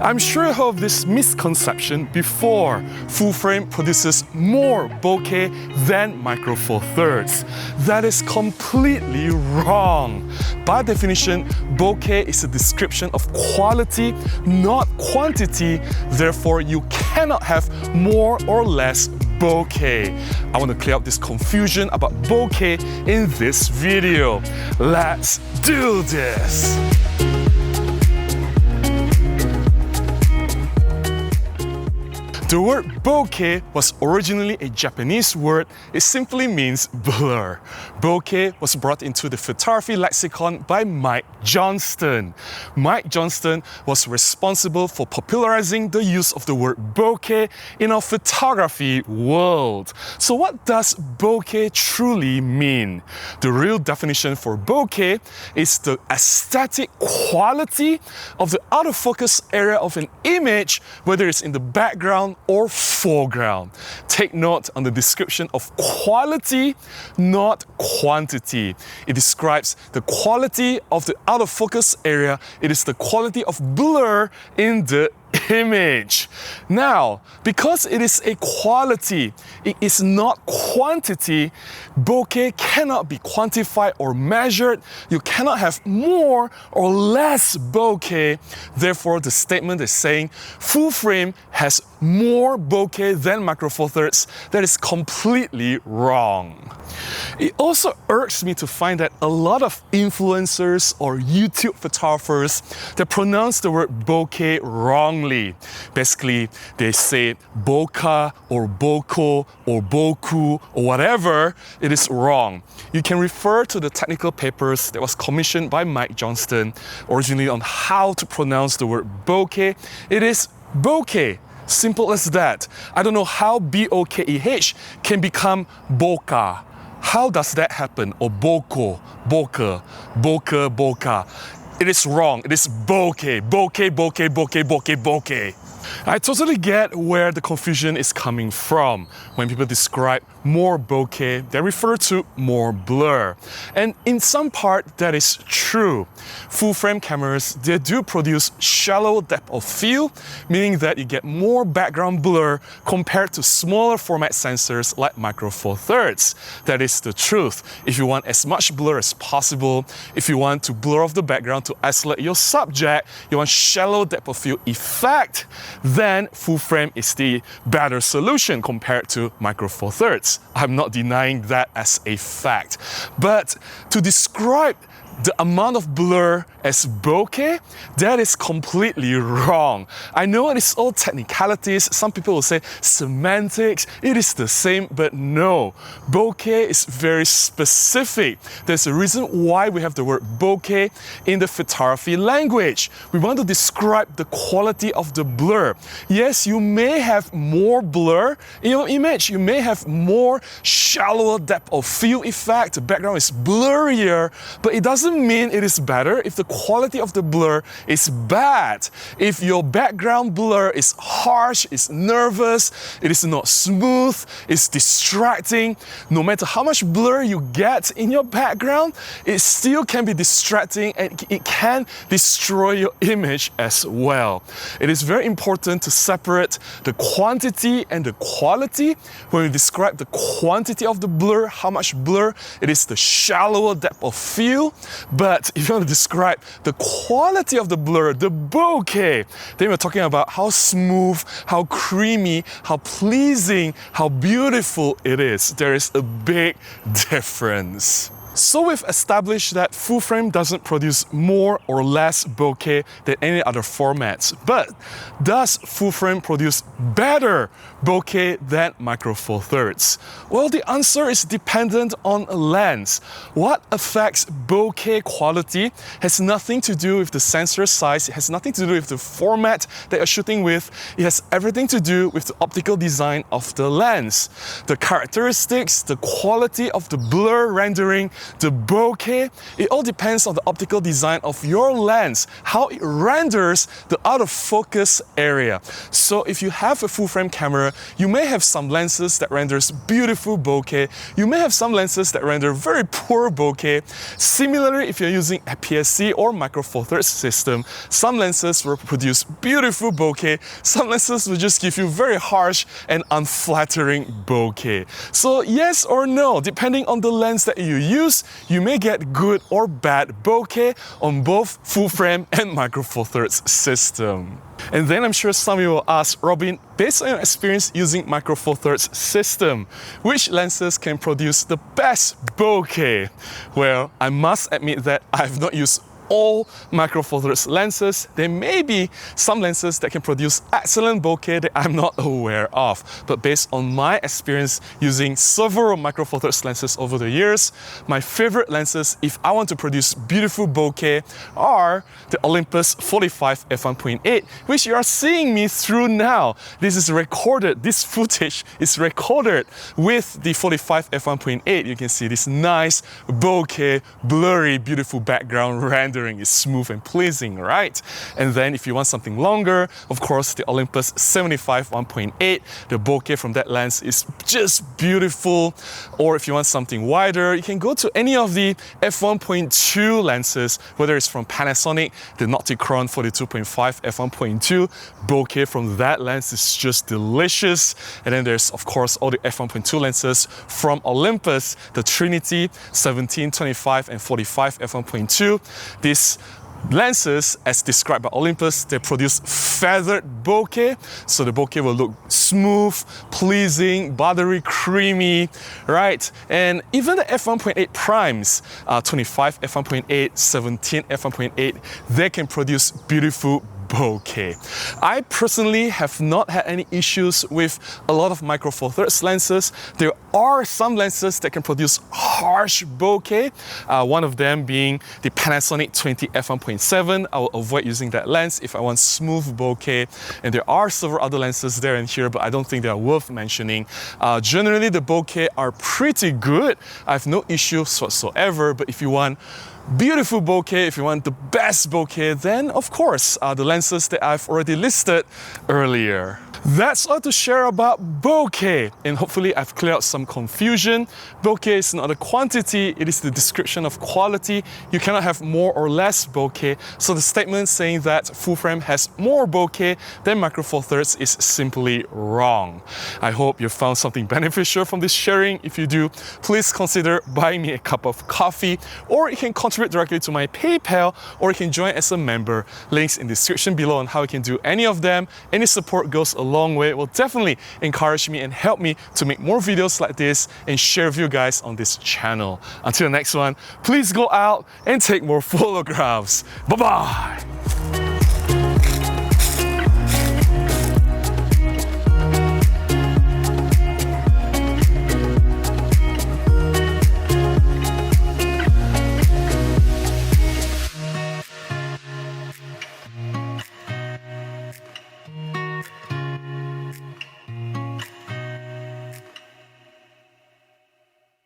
I'm sure you heard of this misconception before. Full frame produces more bokeh than micro four thirds. That is completely wrong. By definition, bokeh is a description of quality, not quantity. Therefore, you cannot have more or less bokeh. I want to clear up this confusion about bokeh in this video. Let's do this! The word bokeh was originally a Japanese word. It simply means blur. Bokeh was brought into the photography lexicon by Mike Johnston. Mike Johnston was responsible for popularizing the use of the word bokeh in our photography world. So what does bokeh truly mean? The real definition for bokeh is the aesthetic quality of the out of focus area of an image, whether it's in the background or foreground. Take note on the description of quality, not quantity. It describes the quality of the out of focus area. It is the quality of blur in the image. Now, because it is a quality, it is not quantity, bokeh cannot be quantified or measured. You cannot have more or less bokeh. Therefore, the statement is saying full frame has more bokeh than micro four thirds. That is completely wrong. It also irks me to find that a lot of influencers or YouTube photographers that pronounce the word bokeh wrongly. Basically, they say bokeh or boko or boku or whatever. It is wrong. You can refer to the technical papers that was commissioned by Mike Johnston originally on how to pronounce the word bokeh. It is bokeh. Simple as that. I don't know how B-O-K-E-H can become boka. How does that happen? Or boko, boka, boka, boka. It is wrong. It is bokeh, bokeh, bokeh, bokeh, bokeh, bokeh. I totally get where the confusion is coming from. When people describe more bokeh, they refer to more blur. And in some part, that is true. Full frame cameras, they do produce shallow depth of field, meaning that you get more background blur compared to smaller format sensors like micro four thirds. That is the truth. If you want as much blur as possible, if you want to blur off the background to isolate your subject, you want shallow depth of field effect, then full frame is the better solution compared to micro four thirds. I'm not denying that as a fact. But to describe the amount of blur as bokeh, that is completely wrong. I know it is all technicalities. Some people will say semantics, it is the same, but no. Bokeh is very specific. There's a reason why we have the word bokeh in the photography language. We want to describe the quality of the blur. Yes, you may have more blur in your image. You may have more shallower depth of field effect. The background is blurrier, but it doesn't mean it is better if the quality of the blur is bad. If your background blur is harsh, is nervous, it is not smooth, it's distracting, no matter how much blur you get in your background, it still can be distracting and it can destroy your image as well. It is very important to separate the quantity and the quality. When we describe the quantity of the blur, how much blur, it is the shallower depth of field. But if you want to describe the quality of the blur, the bokeh, then we're talking about how smooth, how creamy, how pleasing, how beautiful it is. There is a big difference. So we've established that full frame doesn't produce more or less bokeh than any other formats. But does full frame produce better bokeh than micro four thirds? Well, the answer is dependent on a lens. What affects bokeh quality has nothing to do with the sensor size, it has nothing to do with the format that you're shooting with, it has everything to do with the optical design of the lens. The characteristics, the quality of the blur rendering, the bokeh, it all depends on the optical design of your lens, how it renders the out of focus area. So if you have a full frame camera, you may have some lenses that renders beautiful bokeh. You may have some lenses that render very poor bokeh. Similarly, if you're using APS-C or Micro Four Thirds system, some lenses will produce beautiful bokeh. Some lenses will just give you very harsh and unflattering bokeh. So yes or no, depending on the lens that you use, you may get good or bad bokeh on both full frame and Micro Four Thirds system. And then I'm sure some of you will ask, Robin, based on your experience using Micro Four Thirds system, which lenses can produce the best bokeh? Well, I must admit that I've not used all Micro Four Thirds lenses. There may be some lenses that can produce excellent bokeh that I'm not aware of. But based on my experience using several Micro Four Thirds lenses over the years, my favorite lenses, if I want to produce beautiful bokeh, are the Olympus 45 f1.8, which you are seeing me through now. This is recorded, this footage is recorded with the 45 f1.8. You can see this nice bokeh, blurry, beautiful background render. Is smooth and pleasing, right? And then if you want something longer, of course, the Olympus 75 1.8, the bokeh from that lens is just beautiful. Or if you want something wider, you can go to any of the f1.2 lenses, whether it's from Panasonic, the Nocticron 42.5 f1.2, bokeh from that lens is just delicious. And then there's, of course, all the f1.2 lenses from Olympus, the Trinity 17, 25, and 45 f1.2. These lenses, as described by Olympus, they produce feathered bokeh, so the bokeh will look smooth, pleasing, buttery, creamy, right? And even the f1.8 primes, 25 f1.8, 17 f1.8, they can produce beautiful bokeh. I personally have not had any issues with a lot of Micro Four Thirds lenses. There are some lenses that can produce harsh bokeh, one of them being the Panasonic 20 f1.7. I will avoid using that lens if I want smooth bokeh. And there are several other lenses there and here, but I don't think they are worth mentioning. Generally, the bokeh are pretty good. I have no issues whatsoever, but if you want beautiful bokeh, if you want the best bokeh, then of course the lenses that I've already listed earlier. That's all to share about bokeh, and hopefully I've cleared out some confusion. Bokeh is not a quantity, it is the description of quality. You cannot have more or less bokeh, so the statement saying that full frame has more bokeh than Micro Four Thirds is simply wrong. I hope you found something beneficial from this sharing. If you do, please consider buying me a cup of coffee, or you can contribute directly to my PayPal, or you can join as a member. Links in the description below on how you can do any of them. Any support goes a long way. It will definitely encourage me and help me to make more videos like this and share with you guys on this channel. Until the next one, please go out and take more photographs. Bye-bye!